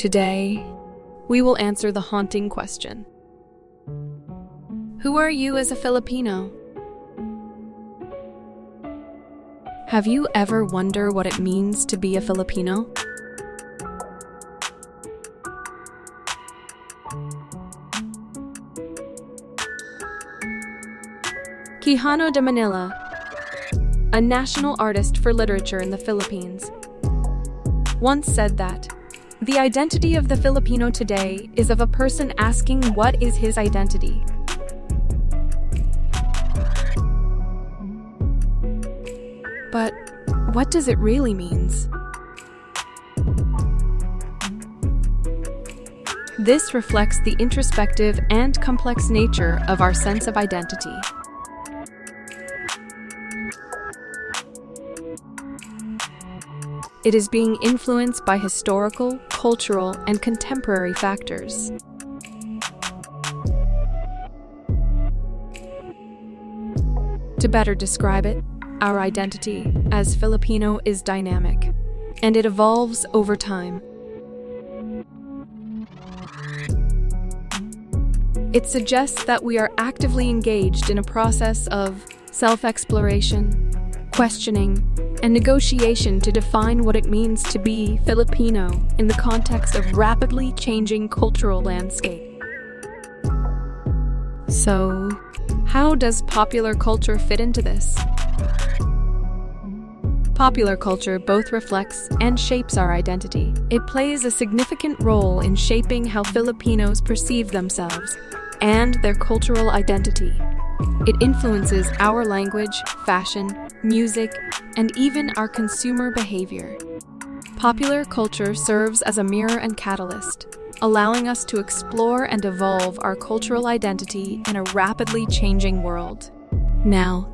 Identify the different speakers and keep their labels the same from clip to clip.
Speaker 1: Today, we will answer the haunting question. Who are you as a Filipino? Have you ever wondered what it means to be a Filipino? Quijano de Manila, a national artist for literature in the Philippines, once said that the identity of the Filipino today is of a person asking what is his identity. But what does it really mean? This reflects the introspective and complex nature of our sense of identity. It is being influenced by historical, cultural, and contemporary factors. To better describe it, our identity as Filipino is dynamic, and it evolves over time. It suggests that we are actively engaged in a process of self-exploration, questioning, and negotiation to define what it means to be Filipino in the context of rapidly changing cultural landscape. So, how does popular culture fit into this? Popular culture both reflects and shapes our identity. It plays a significant role in shaping how Filipinos perceive themselves and their cultural identity. It influences our language, fashion, music, and even our consumer behavior. Popular culture serves as a mirror and catalyst, allowing us to explore and evolve our cultural identity in a rapidly changing world. Now,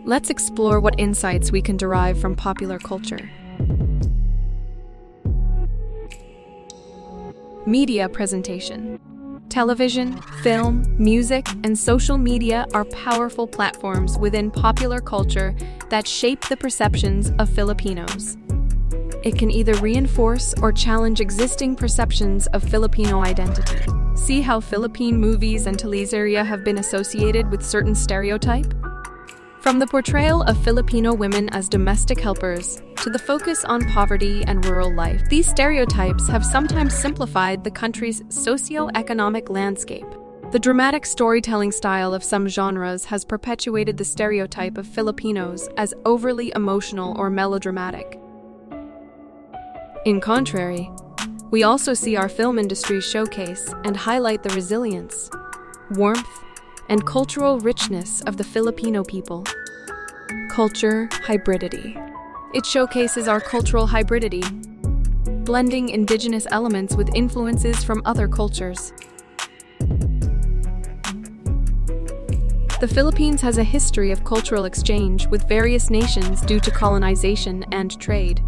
Speaker 1: let's explore what insights we can derive from popular culture. Media presentation. Television, film, music, and social media are powerful platforms within popular culture that shape the perceptions of Filipinos. It can either reinforce or challenge existing perceptions of Filipino identity. See how Philippine movies and teleserye have been associated with certain stereotypes? From the portrayal of Filipino women as domestic helpers to the focus on poverty and rural life, these stereotypes have sometimes simplified the country's socio-economic landscape. The dramatic storytelling style of some genres has perpetuated the stereotype of Filipinos as overly emotional or melodramatic. In contrary, we also see our film industry showcase and highlight the resilience, warmth, and cultural richness of the Filipino people. Culture hybridity. It showcases our cultural hybridity, blending indigenous elements with influences from other cultures. The Philippines has a history of cultural exchange with various nations due to colonization and trade.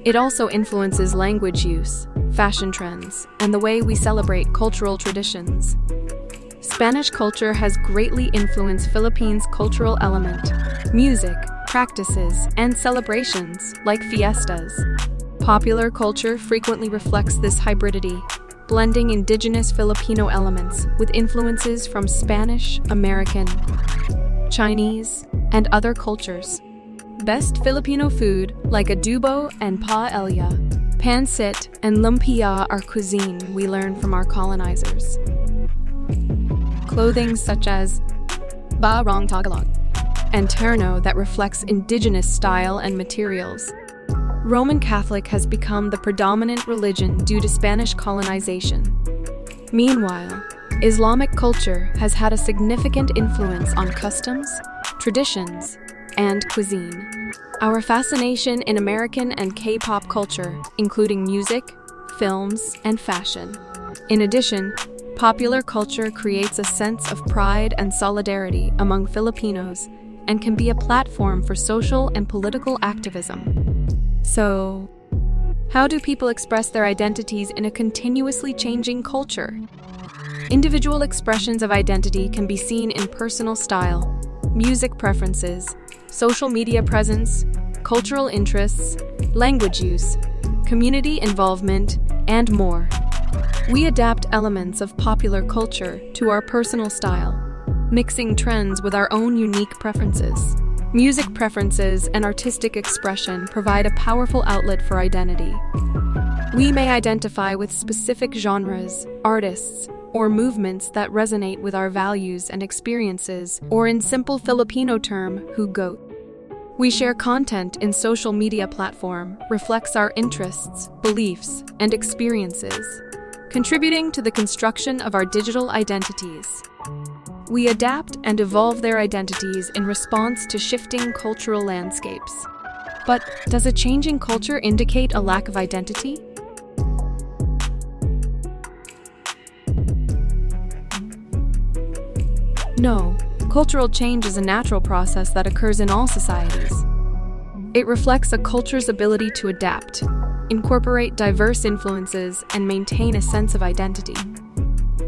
Speaker 1: It also influences language use, fashion trends, and the way we celebrate cultural traditions. Spanish culture has greatly influenced Philippines' cultural element, music, practices, and celebrations like fiestas. Popular culture frequently reflects this hybridity, blending indigenous Filipino elements with influences from Spanish, American, Chinese, and other cultures. Best Filipino food like adobo and paella, pancit, and lumpia are cuisine we learn from our colonizers. Clothing such as barong Tagalog and terno that reflects indigenous style and materials. Roman Catholic has become the predominant religion due to Spanish colonization. Meanwhile, Islamic culture has had a significant influence on customs, traditions, and cuisine. Our fascination in American and K-pop culture, including music, films, and fashion. In addition, popular culture creates a sense of pride and solidarity among Filipinos and can be a platform for social and political activism. So, how do people express their identities in a continuously changing culture? Individual expressions of identity can be seen in personal style, music preferences, social media presence, cultural interests, language use, community involvement, and more. We adapt elements of popular culture to our personal style, mixing trends with our own unique preferences. Music preferences and artistic expression provide a powerful outlet for identity. We may identify with specific genres, artists, or movements that resonate with our values and experiences, or in simple Filipino term, hugot. We share content in social media platform reflects our interests, beliefs, and experiences, contributing to the construction of our digital identities. We adapt and evolve their identities in response to shifting cultural landscapes. But does a changing culture indicate a lack of identity? No, cultural change is a natural process that occurs in all societies. It reflects a culture's ability to adapt, incorporate diverse influences, and maintain a sense of identity.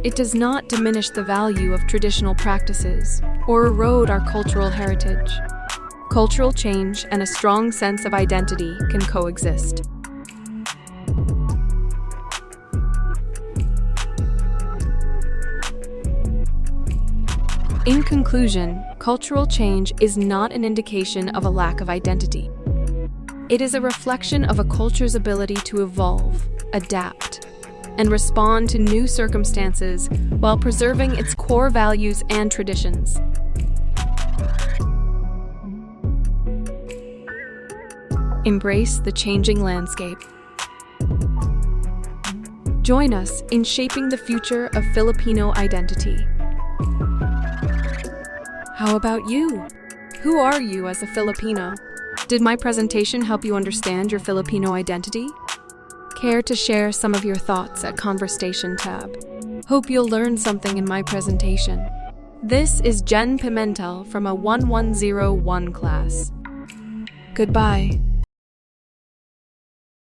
Speaker 1: It does not diminish the value of traditional practices or erode our cultural heritage. Cultural change and a strong sense of identity can coexist. In conclusion, cultural change is not an indication of a lack of identity. It is a reflection of a culture's ability to evolve, adapt, and respond to new circumstances while preserving its core values and traditions. Embrace the changing landscape. Join us in shaping the future of Filipino identity. How about you? Who are you as a Filipino? Did my presentation help you understand your Filipino identity? Care to share some of your thoughts at Conversation tab. Hope you'll learn something in my presentation. This is Jen Pimentel from a 1101 class. Goodbye.